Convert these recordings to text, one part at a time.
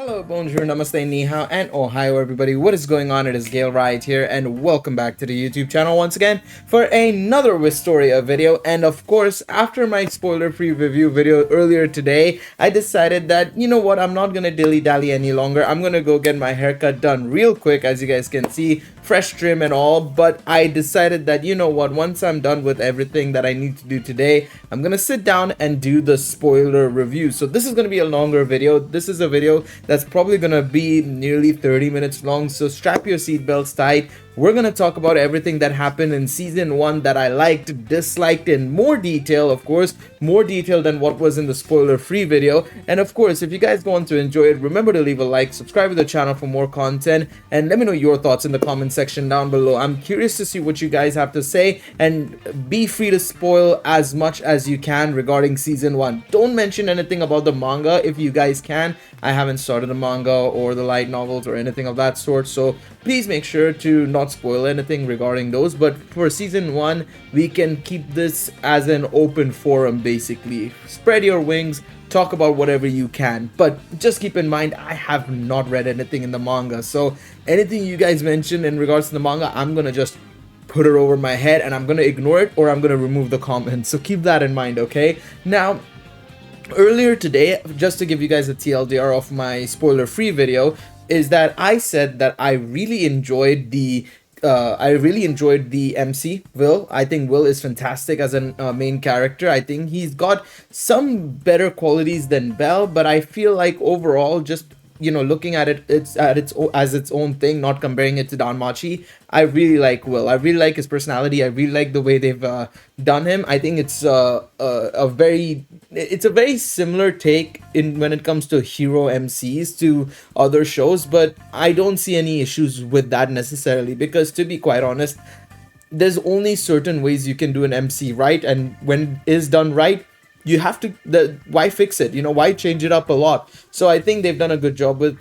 Hello, bonjour, namaste, ni hao, and ohio everybody. What is going on? It is Galeriot here, and welcome back to the YouTube channel once again for another Wistoria video. And of course, after my spoiler-free review video earlier today, I decided that, you know what, I'm not gonna dilly-dally any longer. I'm gonna go get my haircut done real quick, as you guys can see, fresh trim and all. But I decided that, you know what, once I'm done with everything that I need to do today, I'm gonna sit down and do the spoiler review. So this is gonna be a longer video. This is a video that's probably gonna be nearly 30 minutes long, so strap your seatbelts tight. We're gonna talk about everything that happened in season 1 that I liked, disliked in more detail, of course, more detail than what was in the spoiler-free video. And of course, if you guys want to enjoy it, remember to leave a like, subscribe to the channel for more content, and let me know your thoughts in the comment section down below. I'm curious to see what you guys have to say, and be free to spoil as much as you can regarding season 1. Don't mention anything about the manga if you guys can. I haven't started the manga or the light novels or anything of that sort, so please make sure to not spoil anything regarding those. But for season 1, we can keep this as an open forum basically. Spread your wings, talk about whatever you can, but just keep in mind I have not read anything in the manga, so anything you guys mention in regards to the manga, I'm gonna just put it over my head and I'm gonna ignore it, or I'm gonna remove the comments, so keep that in mind, okay? Now, earlier today, just to give you guys a TLDR of my spoiler-free video, is that I said that I really enjoyed the MC Will. I think Will is fantastic as a main character. I think he's got some better qualities than Belle, but I feel like overall, just, you know, looking at it, as its own thing, not comparing it to Danmachi, I really like Will. I really like his personality. I really like the way they've done him. I think it's a very similar take in when it comes to hero MCs to other shows, but I don't see any issues with that necessarily, because to be quite honest, there's only certain ways you can do an MC right, and when it is done right, you have to, why fix it, you know, why change it up a lot? So I think they've done a good job with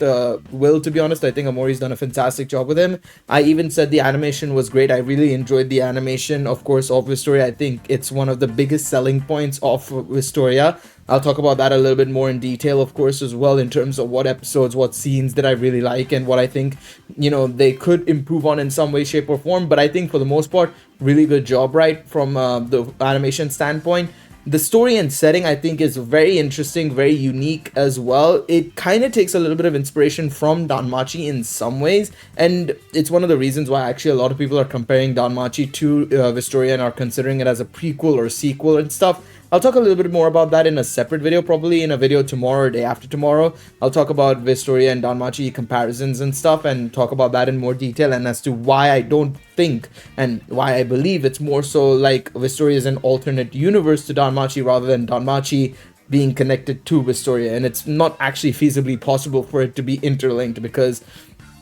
Will, to be honest. I think Omori's done a fantastic job with him. I even said the animation was great. I really enjoyed the animation, of course, of Wistoria. I think it's one of the biggest selling points of Wistoria. I'll talk about that a little bit more in detail, of course, as well, in terms of what episodes, what scenes that I really like, and what I think, you know, they could improve on in some way, shape, or form. But I think for the most part, really good job, right, from the animation standpoint. The story and setting, I think, is very interesting, very unique as well. It kind of takes a little bit of inspiration from Danmachi in some ways, and it's one of the reasons why actually a lot of people are comparing Danmachi to Wistoria and are considering it as a prequel or sequel and stuff. I'll talk a little bit more about that in a separate video, probably in a video tomorrow or day after tomorrow. I'll talk about Wistoria and Danmachi comparisons and stuff, and talk about that in more detail, and as to why I don't think and why I believe it's more so like Wistoria is an alternate universe to Danmachi rather than Danmachi being connected to Wistoria, and it's not actually feasibly possible for it to be interlinked, because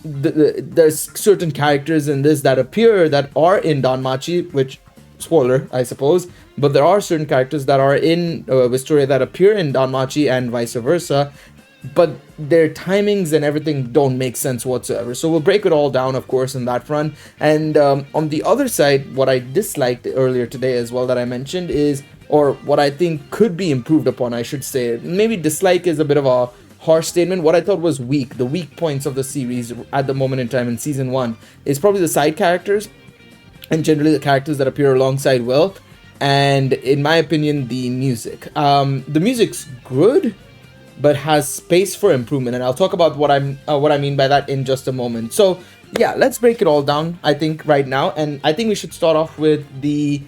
there's certain characters in this that appear that are in Danmachi, which, spoiler, I suppose, but there are certain characters that are in Wistoria that appear in Danmachi and vice versa, but their timings and everything don't make sense whatsoever. So we'll break it all down, of course, in that front. And on the other side, what I disliked earlier today as well that I mentioned is, or what I think could be improved upon, I should say. Maybe dislike is a bit of a harsh statement. What I thought was weak, the weak points of the series at the moment in time in season 1, is probably the side characters, and generally the characters that appear alongside Will, and in my opinion, the music. The music's good, but has space for improvement, and I'll talk about what I mean by that in just a moment. So yeah, let's break it all down, I think, right now, and I think we should start off with the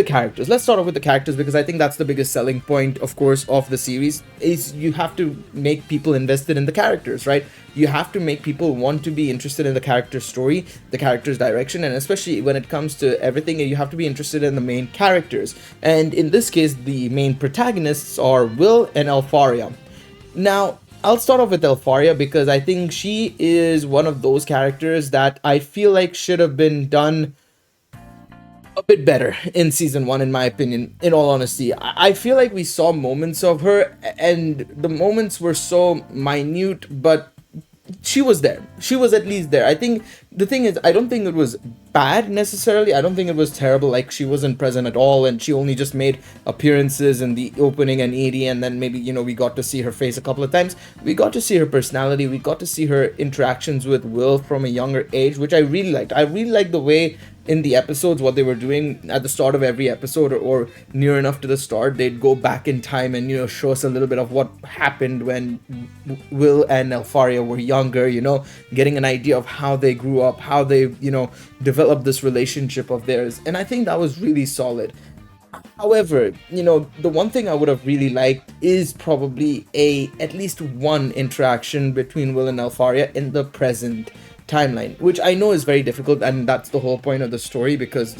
characters. Let's start off with the characters, because I think that's the biggest selling point, of course, of the series, is you have to make people invested in the characters, right? You have to make people want to be interested in the character's story, the character's direction, and especially when it comes to everything, you have to be interested in the main characters. And in this case, the main protagonists are Will and Elfaria. Now, I'll start off with Elfaria, because I think she is one of those characters that I feel like should have been done a bit better in season 1, in my opinion, in all honesty. I feel like we saw moments of her, and the moments were so minute, but she was there. She was at least there. I think the thing is, I don't think it was bad necessarily. I don't think it was terrible. Like, she wasn't present at all, and she only just made appearances in the opening and 80, and then maybe, we got to see her face a couple of times. We got to see her personality. We got to see her interactions with Will from a younger age, which I really liked. I really liked the way in the episodes, what they were doing at the start of every episode, or near enough to the start, they'd go back in time and show us a little bit of what happened when Will and Elfaria were younger, getting an idea of how they grew up, how they developed this relationship of theirs. And I think that was really solid. However, the one thing I would have really liked is probably at least one interaction between Will and Elfaria in the present timeline, which I know is very difficult, and that's the whole point of the story, because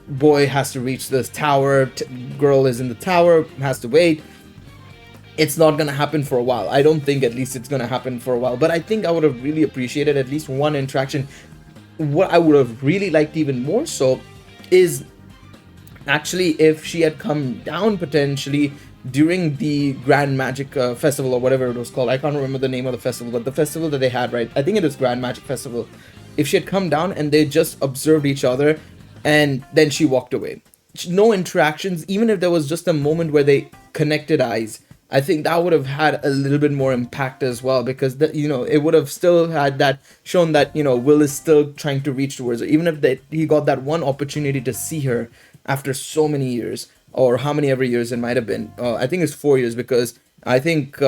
boy has to reach this tower, girl is in the tower, has to wait. It's not gonna happen for a while. I don't think, at least, it's gonna happen for a while, but I think I would have really appreciated at least one interaction. What I would have really liked even more so is actually if she had come down potentially during the Grand Magic Festival, or whatever it was called. I can't remember the name of the festival, but the festival that they had, right? I think it was Grand Magic Festival. If she had come down and they just observed each other and then she walked away. No interactions, even if there was just a moment where they connected eyes, I think that would have had a little bit more impact as well, because it would have still had that, shown that Will is still trying to reach towards her, even if he got that one opportunity to see her after so many years, or how many ever years it might have been. I think it's 4 years, because I think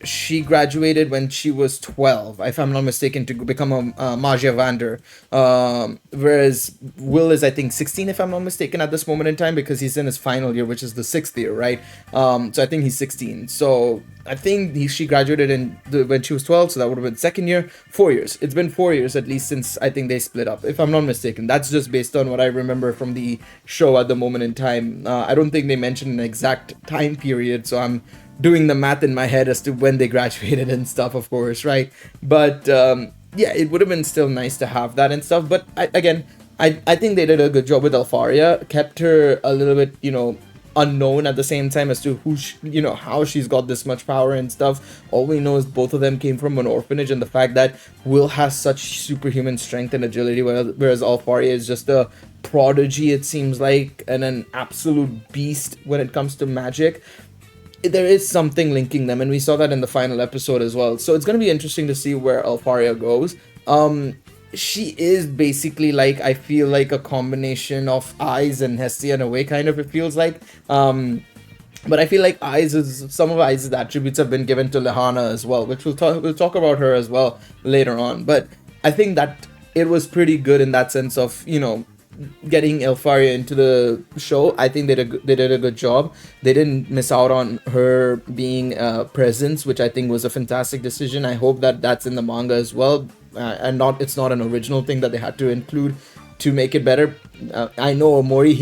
she graduated when she was 12, if I'm not mistaken, to become a Magia Vander. Whereas Will is, I think, 16, if I'm not mistaken, at this moment in time, because he's in his final year, which is the 6th year, right? So I think he's 16. So I think she graduated when she was 12, so that would have been second year. 4 years. It's been 4 years at least since I think they split up, if I'm not mistaken. That's just based on what I remember from the show at the moment in time. I don't think they mentioned an exact time period, so I'm doing the math in my head as to when they graduated and stuff, of course, right? But yeah, it would have been still nice to have that and stuff. But I think they did a good job with Elfaria, kept her a little bit, unknown at the same time as to how she's got this much power and stuff. All we know is both of them came from an orphanage, and the fact that Will has such superhuman strength and agility, whereas Elfaria is just a prodigy, it seems like, and an absolute beast when it comes to magic. There is something linking them, and we saw that in the final episode as well. So it's going to be interesting to see where Elfaria goes. She is basically, like, I feel like a combination of Eyes and Hestia in a way, kind of, it feels like. But I feel like some of Eyes' attributes have been given to Lehana as well, which we'll talk about her as well later on. But I think that it was pretty good in that sense of, getting Elfaria into the show. I think they did a good job. They didn't miss out on her being a presence, which I think was a fantastic decision. I hope that that's in the manga as well, and it's not an original thing that they had to include to make it better. I know Omori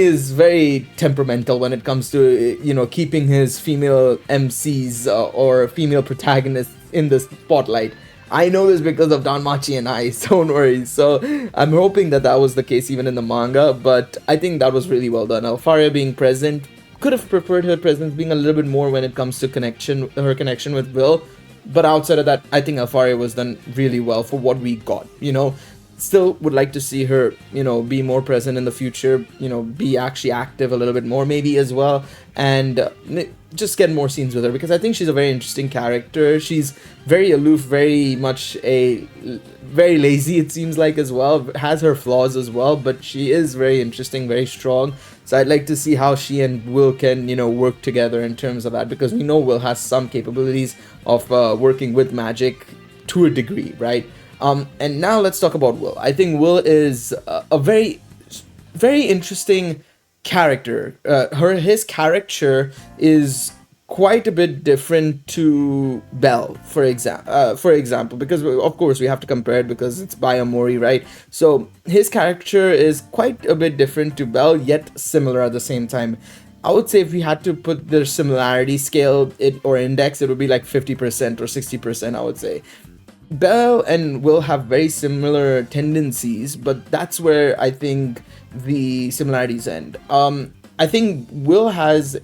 is very temperamental when it comes to keeping his female MCs or female protagonists in the spotlight. I know this because of Danmachi and I, so don't worry. So I'm hoping that was the case even in the manga, but I think that was really well done. Elfaria being present, could have preferred her presence being a little bit more when it comes to her connection with Will, but outside of that, I think Elfaria was done really well for what we got, Still would like to see her, be more present in the future, be actually active a little bit more maybe as well, and just get more scenes with her, because I think she's a very interesting character. She's very aloof, very much very lazy, it seems like, as well, has her flaws as well, but she is very interesting, very strong. So I'd like to see how she and Will can, work together in terms of that, because we know Will has some capabilities of working with magic to a degree, right? And now let's talk about Will. I think Will is a very, very interesting character. His character is quite a bit different to Belle, for example, because of course we have to compare it because it's by Omori, right? So his character is quite a bit different to Belle, yet similar at the same time. I would say if we had to put their similarity scale or index, it would be like 50% or 60%, I would say. Belle and Will have very similar tendencies, but that's where I think the similarities end. I think Will has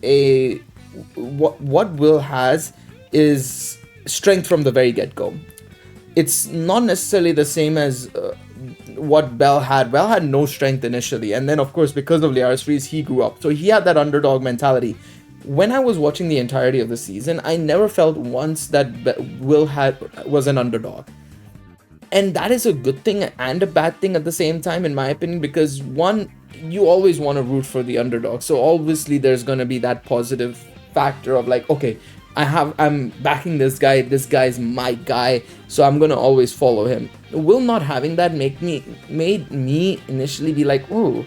what Will has is strength from the very get-go. It's not necessarily the same as what Bell had. Bell had no strength initially, and then of course because of Liaris Freeze, he grew up. So he had that underdog mentality. When I was watching the entirety of the season, I never felt once that Will was an underdog. And that is a good thing and a bad thing at the same time, in my opinion, because one, you always want to root for the underdog. So obviously there's going to be that positive factor of like, okay, I'm backing this guy. This guy's my guy, so I'm gonna always follow him. Will not having that made me initially be like, oh,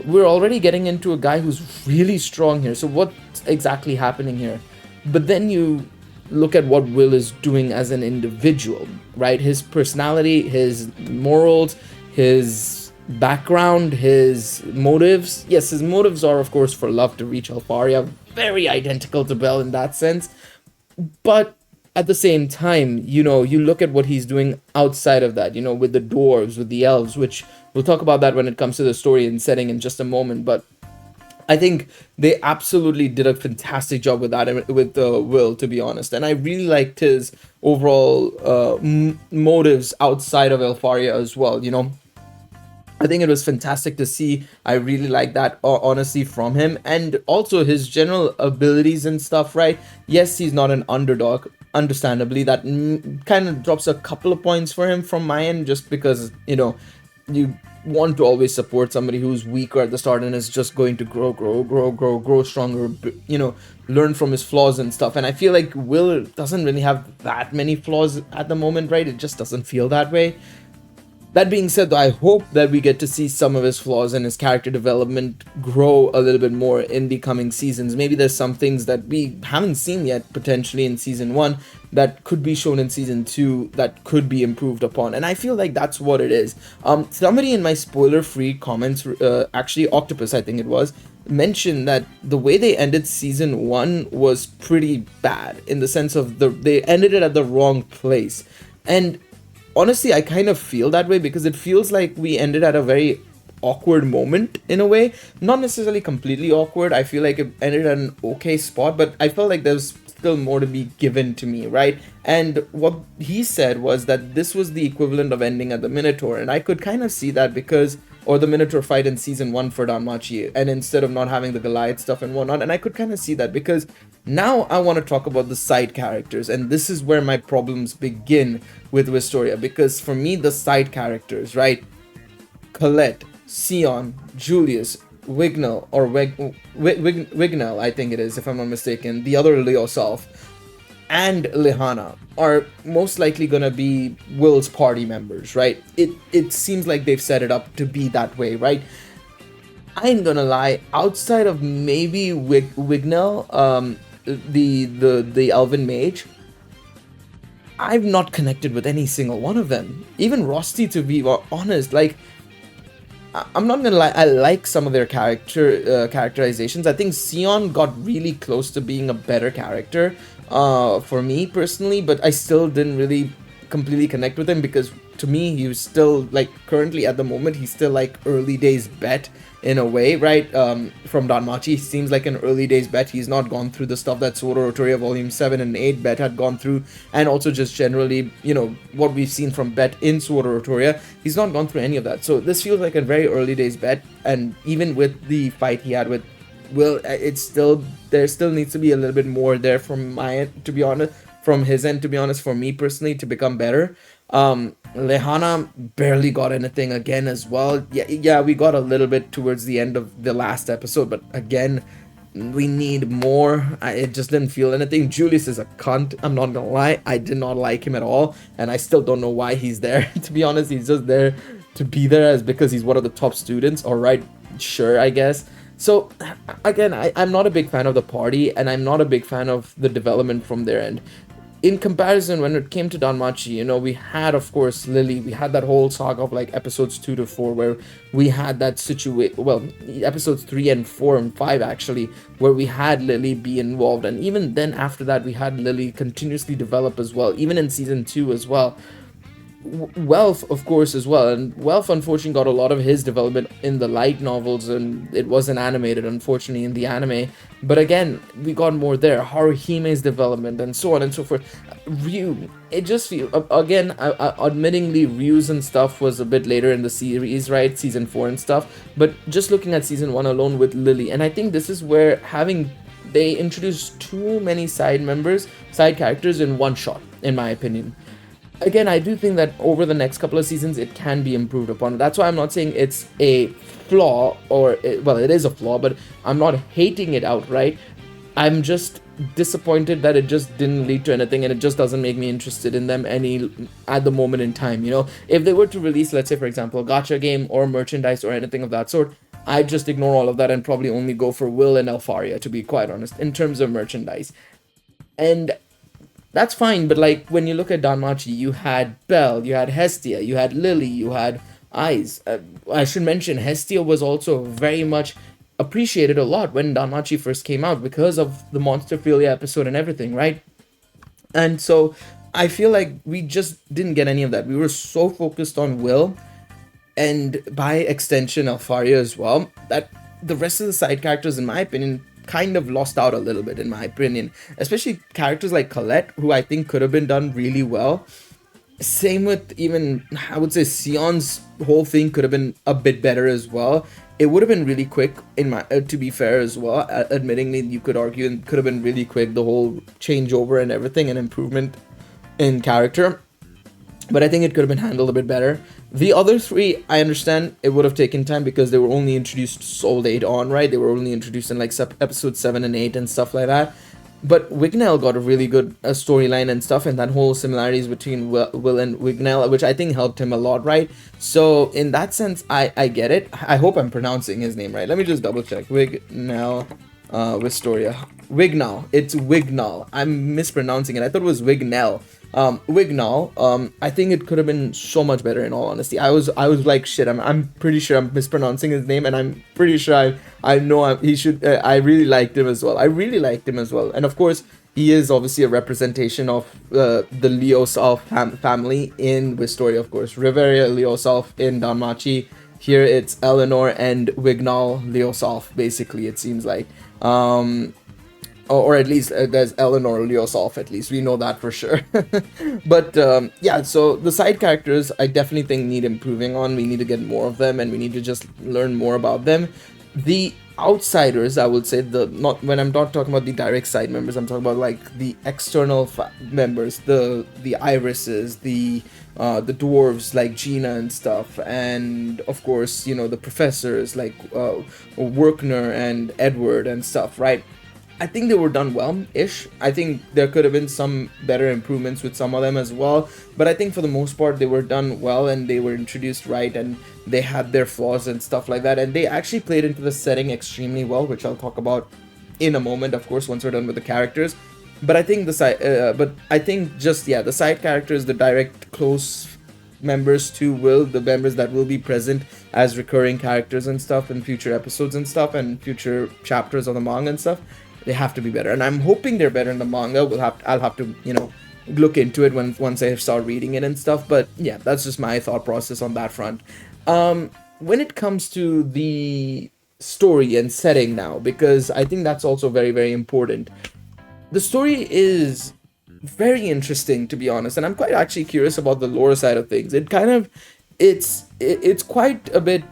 we're already getting into a guy who's really strong here. So what's exactly happening here? But then you look at what Will is doing as an individual, right? His personality, his morals, his background, his motives. Yes, his motives are of course for love to reach Elfaria, very identical to Bell in that sense. But at the same time, you look at what he's doing outside of that, with the dwarves, with the elves, which we'll talk about that when it comes to the story and setting in just a moment. But I think they absolutely did a fantastic job with that, with Will, to be honest. And I really liked his overall motives outside of Elfaria as well, I think it was fantastic to see. I really like that honestly from him, and also his general abilities and stuff, right? Yes, he's not an underdog, understandably. That kind of drops a couple of points for him from my end, just because, you want to always support somebody who's weaker at the start and is just going to grow stronger, learn from his flaws and stuff. And I feel like Will doesn't really have that many flaws at the moment, right? It just doesn't feel that way. That being said, though, I hope that we get to see some of his flaws and his character development grow a little bit more in the coming seasons. Maybe there's some things that we haven't seen yet, potentially in season 1, that could be shown in season 2, that could be improved upon. And I feel like that's what it is. Somebody in my spoiler-free comments, actually Octopus, I think it was, mentioned that the way they ended season 1 was pretty bad, in the sense of they ended it at the wrong place. And honestly, I kind of feel that way, because it feels like we ended at a very awkward moment in a way. Not necessarily completely awkward. I feel like it ended at an okay spot, but I felt like there's still more to be given to me, right? And what he said was that this was the equivalent of ending at the Minotaur, and I could kind of see that or the Minotaur fight in season 1 for Danmachi, and instead of not having the Goliath stuff and whatnot. And I could kind of see that, because now I want to talk about the side characters, and this is where my problems begin with Wistoria, because for me, the side characters, right? Colette, Sion, Julius, Wignell, or Wignell, I think it is, if I'm not mistaken, the other Leosolf, and Lehana are most likely gonna be Will's party members, right? It seems like they've set it up to be that way, right? I ain't gonna lie, outside of maybe Wignell, the Elven Mage, I've not connected with any single one of them. Even Rosti, to be honest, like, I'm not gonna lie, I like some of their characterizations. I think Sion got really close to being a better character for me personally, but I still didn't really completely connect with him, because to me he was still, like, currently at the moment, he's still like early days bet in a way, right? From Danmachi, he seems like an early days bet. He's not gone through the stuff that Sword of Rotoria Volume 7 and 8 bet had gone through, and also just generally, what we've seen from bet in Sword of Rotoria. He's not gone through any of that, so this feels like a very early days bet. And even with the fight he had with Will, there still needs to be a little bit more there from my end, to be honest, from his end, to be honest, for me personally, to become better. Lehana barely got anything again as well. Yeah, we got a little bit towards the end of the last episode, but again, we need more. It just didn't feel anything. Julius is a cunt, I'm not gonna lie. I did not like him at all, and I still don't know why he's there. To be honest, he's just there to be there, as because he's one of the top students. Alright, sure, I guess. So again, I'm not a big fan of the party, and I'm not a big fan of the development from their end. In comparison, when it came to Danmachi, we had, of course, Lily. We had that whole saga of like episodes 2 to 4, where we had that episodes 3 and 4 and 5 actually, where we had Lily be involved. And even then after that, we had Lily continuously develop as well, even in season 2 as well. Wealth, of course, as well. And Wealth, unfortunately, got a lot of his development in the light novels, and it wasn't animated, unfortunately, in the anime. But again, we got more there. Haruhime's development, and so on and so forth. Ryu, it just feels, again, admittingly, Ryu's and stuff was a bit later in the series, right? Season 4 and stuff. But just looking at season 1 alone with Lily, and I think this is where they introduced too many side characters in one shot, in my opinion. Again, I do think that over the next couple of seasons, it can be improved upon. That's why I'm not saying it's a flaw, well, it is a flaw, but I'm not hating it outright. I'm just disappointed that it just didn't lead to anything, and it just doesn't make me interested in them any at the moment in time. If they were to release, let's say, for example, a gacha game or merchandise or anything of that sort, I'd just ignore all of that and probably only go for Will and Alfaria, to be quite honest, in terms of merchandise. And that's fine, but like when you look at Danmachi, you had Belle, you had Hestia, you had Lily, you had Eyes. I should mention Hestia was also very much appreciated a lot when Danmachi first came out because of the Monsterphilia episode and everything, right? And so I feel like we just didn't get any of that. We were so focused on Will, and by extension Alfaria as well, that the rest of the side characters, in my opinion, kind of lost out a little bit, in my opinion. Especially characters like Colette, who I think could have been done really well. Same with even, I would say, Sion's whole thing could have been a bit better as well. It would have been really quick, to be fair as well. Admittingly, you could argue it could have been really quick, the whole changeover and everything, and improvement in character. But I think it could have been handled a bit better. The other three, I understand it would have taken time because they were only introduced so late on, right? They were only introduced in like episode 7 and 8 and stuff like that. But Wignell got a really good storyline and stuff, and that whole similarities between Will and Wignell, which I think helped him a lot, right? So in that sense, I get it. I hope I'm pronouncing his name right. Let me just double check. Wignell, Wistoria. Wignell. It's Wignell. I'm mispronouncing it. I thought it was Wignell. Wignall, I think it could have been so much better, in all honesty. I was like, shit, I'm pretty sure I'm mispronouncing his name, and I'm pretty sure I know he should, I really liked him as well. And of course, he is obviously a representation of the Leosolf family in Wistoria, of course. Riveria Leosolf in Danmachi. Here it's Eleanor and Wignall Leosolf, basically, it seems like. Or at least there's Eleanor Leosolf, at least we know that for sure. But yeah, so the side characters I definitely think need improving on. We need to get more of them, and we need to just learn more about them. The outsiders, I would say, when I'm not talking about the direct side members, I'm talking about like the external members, the irises, the dwarves like Gina and stuff, and of course, the professors like Werkner and Edward and stuff, right? I think they were done well-ish. I think there could have been some better improvements with some of them as well. But I think for the most part, they were done well, and they were introduced right, and they had their flaws and stuff like that. And they actually played into the setting extremely well, which I'll talk about in a moment, of course, once we're done with the characters. But I think the side characters, the direct close members to Will, the members that will be present as recurring characters and stuff in future episodes and stuff, and future chapters of the manga and stuff, they have to be better, and I'm hoping they're better in the manga. I'll have to look into it once I start reading it and stuff. But yeah, that's just my thought process on that front. When it comes to the story and setting now, because I think that's also very, very important. The story is very interesting, to be honest, and I'm quite actually curious about the lore side of things. It's quite a bit.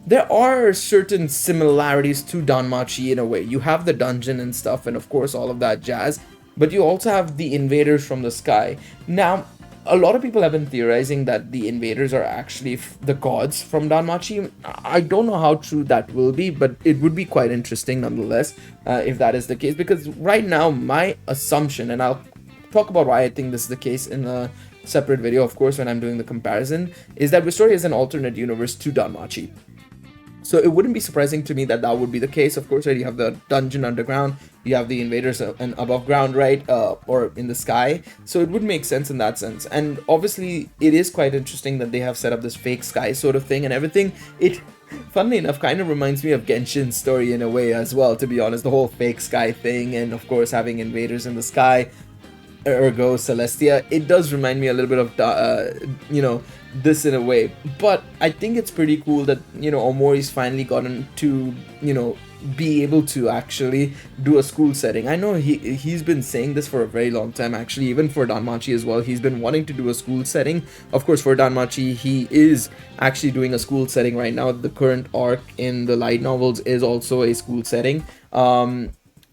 There are certain similarities to Danmachi in a way. You have the dungeon and stuff, and of course all of that jazz, but you also have the invaders from the sky. Now, a lot of people have been theorizing that the invaders are actually the gods from Danmachi. I don't know how true that will be, but it would be quite interesting nonetheless, if that is the case, because right now my assumption, and I'll talk about why I think this is the case in a separate video, of course, when I'm doing the comparison, is that Wistoria is an alternate universe to Danmachi. So it wouldn't be surprising to me that would be the case. Of course, right, you have the dungeon underground, you have the invaders and above ground, right, or in the sky. So it would make sense in that sense. And obviously, it is quite interesting that they have set up this fake sky sort of thing and everything. It, funnily enough, kind of reminds me of Genshin's story in a way as well, to be honest. The whole fake sky thing, and of course, having invaders in the sky. ergo Celestia, it does remind me a little bit of this in a way. But I think it's pretty cool that Omori's finally gotten to be able to actually do a school setting. I know he's been saying this for a very long time, actually, even for Danmachi as well. He's been wanting to do a school setting. Of course, for Danmachi, he is actually doing a school setting right now. The current arc in the light novels is also a school setting.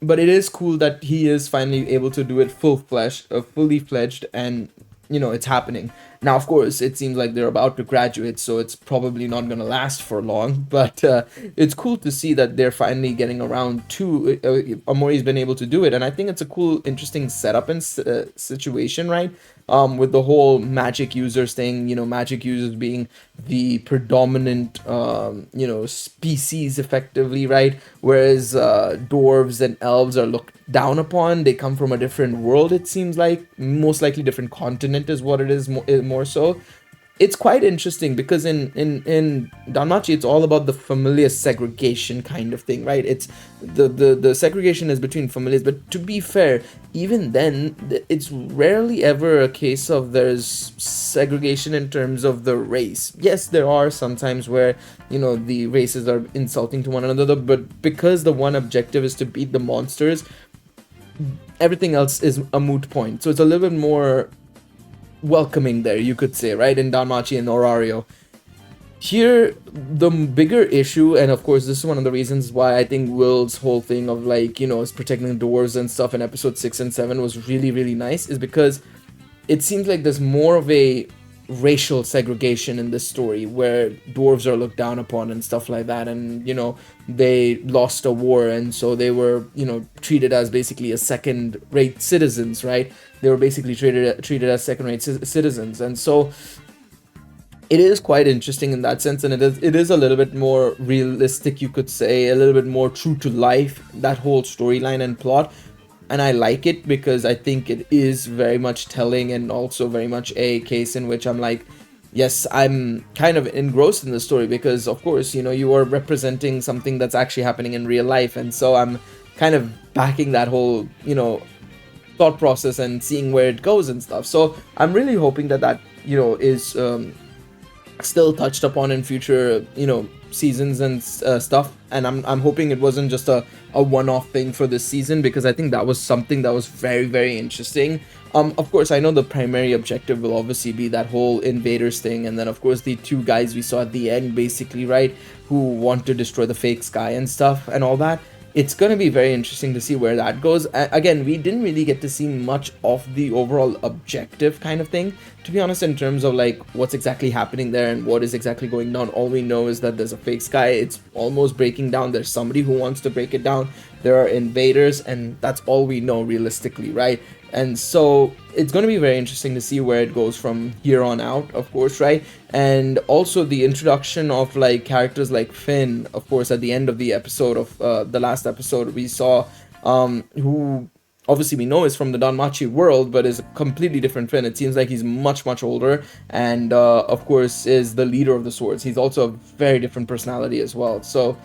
But it is cool that he is finally able to do it fully fledged, and it's happening. Now, of course, it seems like they're about to graduate, so it's probably not going to last for long, but it's cool to see that they're finally getting around to, Omori's been able to do it, and I think it's a cool, interesting setup and situation, right? With the whole magic users thing, magic users being the predominant, species effectively, right? Whereas dwarves and elves are looked down upon. They come from a different world, it seems like. Most likely different continent is what it is, more so. It's quite interesting because in Danmachi, it's all about the familiar segregation kind of thing, right? It's the segregation is between familiars, but to be fair, even then, it's rarely ever a case of there's segregation in terms of the race. Yes, there are sometimes where the races are insulting to one another, but because the one objective is to beat the monsters, everything else is a moot point. So it's a little bit more welcoming there, you could say, right? In Danmachi and Orario. Here, the bigger issue, and of course this is one of the reasons why I think Will's whole thing of is protecting the dwarves and stuff in episode 6 and 7 was really, really nice, is because it seems like there's more of a racial segregation in this story where dwarves are looked down upon and stuff like that, and they lost a war, and so they were treated as basically a second-rate citizens, right? They were basically treated as second-rate citizens, and so it is quite interesting in that sense, and it is a little bit more realistic, you could say, a little bit more true to life, that whole storyline and plot. And I like it because I think it is very much telling, and also very much a case in which I'm like, yes, I'm kind of engrossed in the story because, of course, you are representing something that's actually happening in real life. And so I'm kind of backing that whole, thought process and seeing where it goes and stuff. So I'm really hoping that is still touched upon in future, seasons and stuff. And I'm hoping it wasn't just a one-off thing for this season, because I think that was something that was very, very interesting. Of course, I know the primary objective will obviously be that whole invaders thing, and then of course the two guys we saw at the end, basically, right, who want to destroy the fake sky and stuff and all that. It's going to be very interesting to see where that goes. Again, we didn't really get to see much of the overall objective kind of thing, to be honest, in terms of what's exactly happening there and what is exactly going on. All we know is that there's a fake sky, it's almost breaking down, there's somebody who wants to break it down, there are invaders, and that's all we know realistically, right? And so it's going to be very interesting to see where it goes from here on out, of course, right? And also the introduction of characters like Finn, of course, at the end of the episode of the last episode we saw, who obviously we know is from the Danmachi world, but is a completely different Finn. It seems like he's much, much older, and of course is the leader of the swords. He's also a very different personality as well. So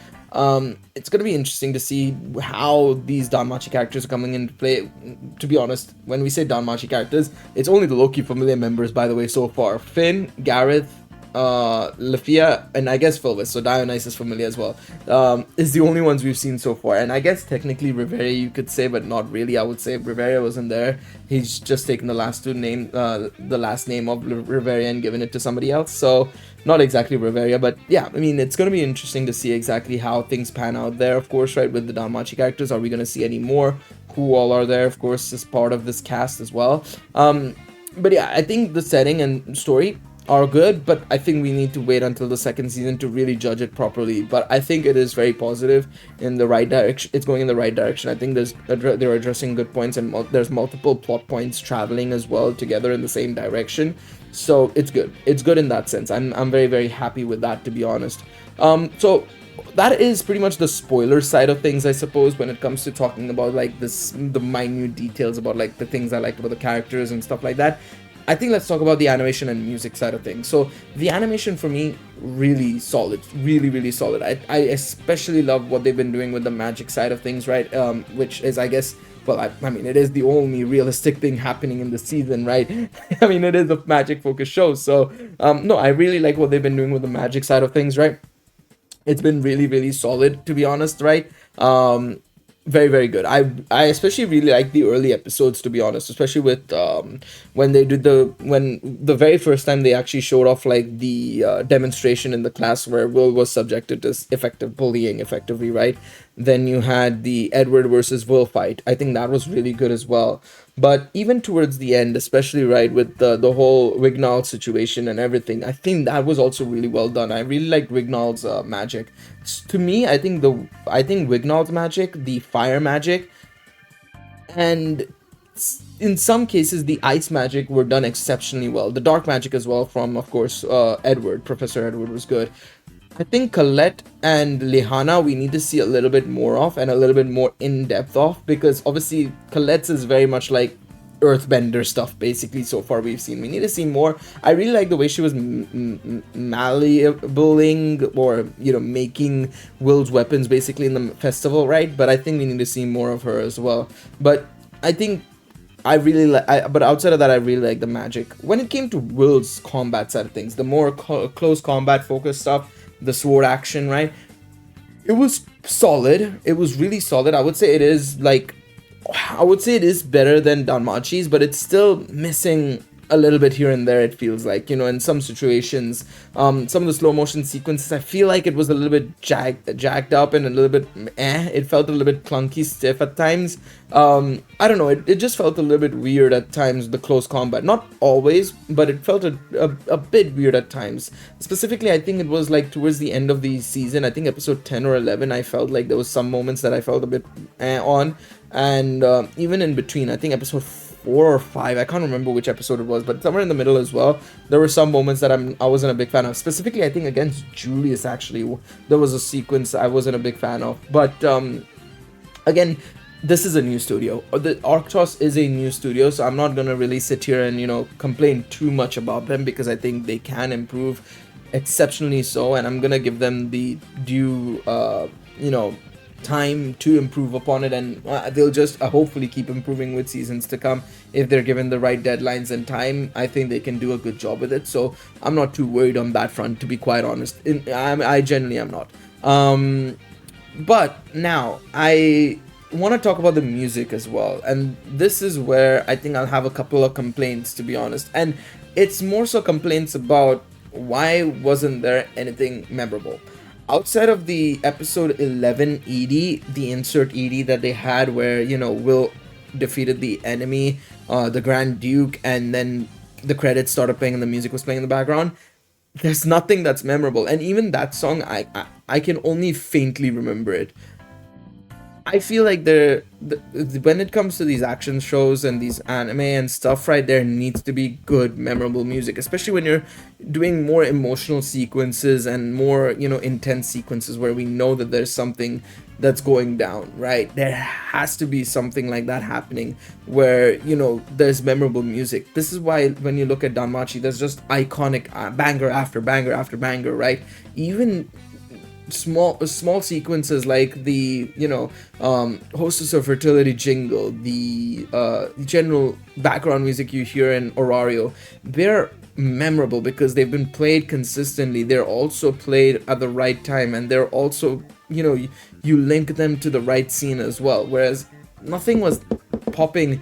it's going to be interesting to see how these Danmachi characters are coming into play. To be honest, when we say Danmachi characters, it's only the Loki familiar members, by the way, so far. Finn, Gareth, Lafia, and I guess Fulvis, so Dionysus familiar as well, is the only ones we've seen so far. And I guess technically Riveria you could say, but not really. I would say Riveria wasn't there. He's just taken the last name of Riveria and given it to somebody else, so not exactly Riveria. But yeah, I mean, it's going to be interesting to see exactly how things pan out there, of course, right, with the Danmachi characters. Are we going to see any more? Who all are there, of course, as part of this cast as well. But yeah, I think the setting and story are good, but I think we need to wait until the second season to really judge it properly. But I think it is very positive, in the right direction. It's going in the right direction. I think they're addressing good points, and there's multiple plot points traveling as well together in the same direction. So it's good. It's good in that sense. I'm very, very happy with that, to be honest. So that is pretty much the spoiler side of things, I suppose, when it comes to talking about the minute details about the things I liked about the characters and stuff like that. I think let's talk about the animation and music side of things. So the animation for me, really solid, really, really solid. I especially love what they've been doing with the magic side of things, right? Which is, I guess, well, I mean, it is the only realistic thing happening in the season, right? I mean, it is a magic focused show. So, no, I really like what they've been doing with the magic side of things, right? It's been really, really solid, to be honest, right? Very, very good. I especially really like the early episodes, to be honest, especially with when they did when the very first time they actually showed off like the demonstration in the class where Will was subjected to effective bullying, effectively, right? Then you had the Edward versus Will fight. I think that was really good as well. But even towards the end, especially right with the whole Wignall situation and everything, I think that was also really well done. I really liked Wignall's magic. To me, I think Wignall's magic, the fire magic, and in some cases the ice magic were done exceptionally well. The dark magic as well from, of course, Professor Edward was good. I think Colette and Lehana we need to see a little bit more of and a little bit more in depth of, because obviously Colette's is very much like earthbender stuff basically so far we've seen. We need to see more. I really like the way she was malleabling, or making Will's weapons basically in the festival, right? But I think we need to see more of her as well. But I think I really like, but outside of that, I really like the magic. When it came to Will's combat side of things, the more close combat focused stuff, the sword action, right? It was solid. It was really solid. I would say it is better than Danmachi's, but it's still missing a little bit here and there. It feels like, in some situations, some of the slow motion sequences, I feel like it was a little bit jacked up and a little bit it felt a little bit clunky, stiff at times. I don't know, it just felt a little bit weird at times, the close combat. Not always, but it felt a bit weird at times. Specifically, I think it was like towards the end of the season, I think episode 10 or 11, I felt like there was some moments that I felt a bit on. And even in between, I think episode 4 or 5, I can't remember which episode it was, but somewhere in the middle as well, there were some moments that I wasn't a big fan of. Specifically, I think against Julius, actually, there was a sequence I wasn't a big fan of. But again, this is a new studio. The Arctos is a new studio, so I'm not gonna really sit here and complain too much about them, because I think they can improve exceptionally so, and I'm gonna give them the due time to improve upon it, and they'll just hopefully keep improving with seasons to come. If they're given the right deadlines and time, I think they can do a good job with it, so I'm not too worried on that front, to be quite honest. I genuinely am not. But now I want to talk about the music as well, and this is where I think I'll have a couple of complaints, to be honest, and it's more so complaints about why wasn't there anything memorable. Outside of the episode 11 ED, the insert ED that they had where, Will defeated the enemy, the Grand Duke, and then the credits started playing and the music was playing in the background, there's nothing that's memorable. And even that song, I can only faintly remember it. I feel like when it comes to these action shows and these anime and stuff, right, there needs to be good, memorable music, especially when you're doing more emotional sequences and more, intense sequences where we know that there's something that's going down, right? There has to be something like that happening where, there's memorable music. This is why when you look at Danmachi, there's just iconic banger after banger after banger, right? Even small sequences like the Hostess of Fertility jingle, the general background music you hear in Orario, they're memorable because they've been played consistently. They're also played at the right time, and they're also you link them to the right scene as well, whereas nothing was popping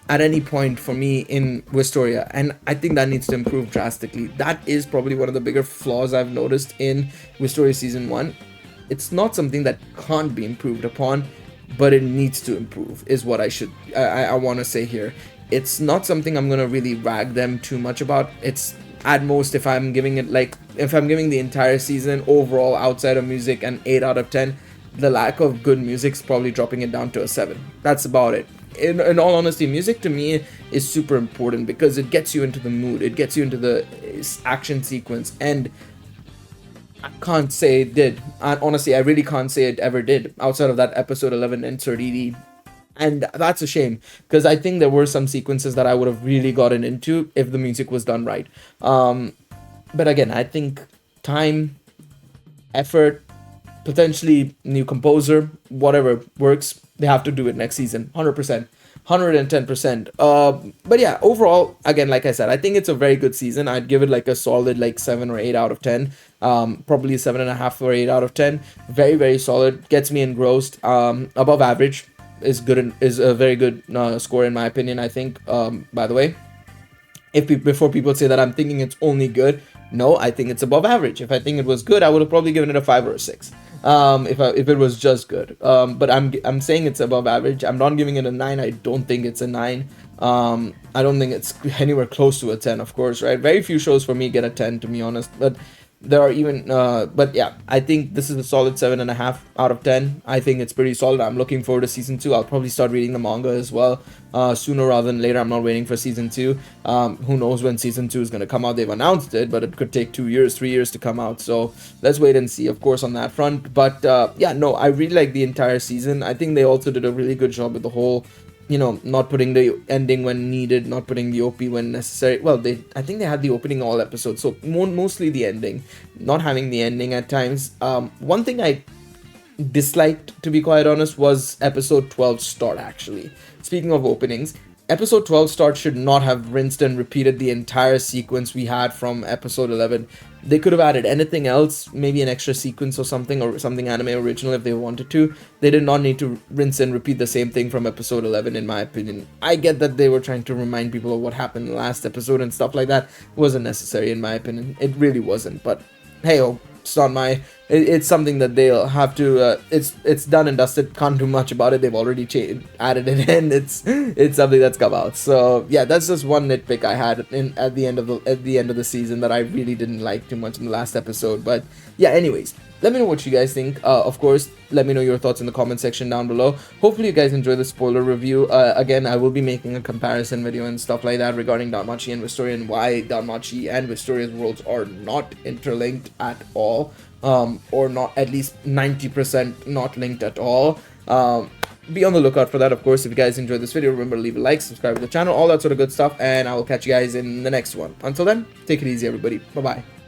at any point for me in Wistoria, and I think that needs to improve drastically. That is probably one of the bigger flaws I've noticed in Wistoria Season 1. It's not something that can't be improved upon, but it needs to improve, is what I want to say here. It's not something I'm going to really rag them too much about. It's at most, if I'm giving the entire season overall outside of music an 8 out of 10, the lack of good music's probably dropping it down to a 7. That's about it. In all honesty, music to me is super important because it gets you into the mood, it gets you into the action sequence, and I can't say it did. Honestly, I really can't say it ever did outside of that episode 11 insert ED. And that's a shame, because I think there were some sequences that I would have really gotten into if the music was done right. But again, I think time, effort, potentially new composer, whatever works, they have to do it next season, 100%, 110%. But yeah, overall, again, like I said, I think it's a very good season. I'd give it like a solid like 7 or 8 out of 10. Probably 7.5 or 8 out of 10. Very, very solid. Gets me engrossed. Above average is good and is a very good score in my opinion. I think. By the way, before people say that I'm thinking it's only good, no, I think it's above average. If I think it was good, I would have probably given it a 5 or a 6. If it was just good. But I'm saying it's above average. I'm not giving it a 9. I don't think it's a 9. I don't think it's anywhere close to a 10, of course, right? Very few shows for me get a 10, to be honest. But there are even but yeah, I think this is a solid 7.5 out of 10. I think it's pretty solid. I'm looking forward to season 2. I'll probably start reading the manga as well sooner rather than later. I'm not waiting for season 2. Who knows when season 2 is going to come out. They've announced it, but it could take 2 years, 3 years to come out, so let's wait and see, of course, on that front. But yeah, no, I really like the entire season. I think they also did a really good job with the whole, not putting the ending when needed, not putting the OP when necessary. Well, I think they had the opening all episodes, so mostly the ending, not having the ending at times. One thing I disliked, to be quite honest, was episode 12 start, actually. Speaking of openings, episode 12 start should not have rinsed and repeated the entire sequence we had from episode 11. They could have added anything else, maybe an extra sequence or something anime original if they wanted to. They did not need to rinse and repeat the same thing from episode 11, in my opinion. I get that they were trying to remind people of what happened in the last episode and stuff like that. It wasn't necessary, in my opinion. It really wasn't, but hey, it's not my... It's something that they'll have to... It's done and dusted. Can't do much about it. They've already added it in. It's something that's come out. So yeah, that's just one nitpick I had at the end of the season that I really didn't like too much in the last episode. But yeah, anyways, let me know what you guys think. Of course, let me know your thoughts in the comment section down below. Hopefully you guys enjoy the spoiler review. Again, I will be making a comparison video and stuff like that regarding Danmachi and Wistoria and why Danmachi and Wistoria's worlds are not interlinked at all. Or not, at least 90% not linked at all. Be on the lookout for that, of course. If you guys enjoyed this video, remember to leave a like, subscribe to the channel, all that sort of good stuff, and I will catch you guys in the next one. Until then, take it easy, everybody. Bye-bye.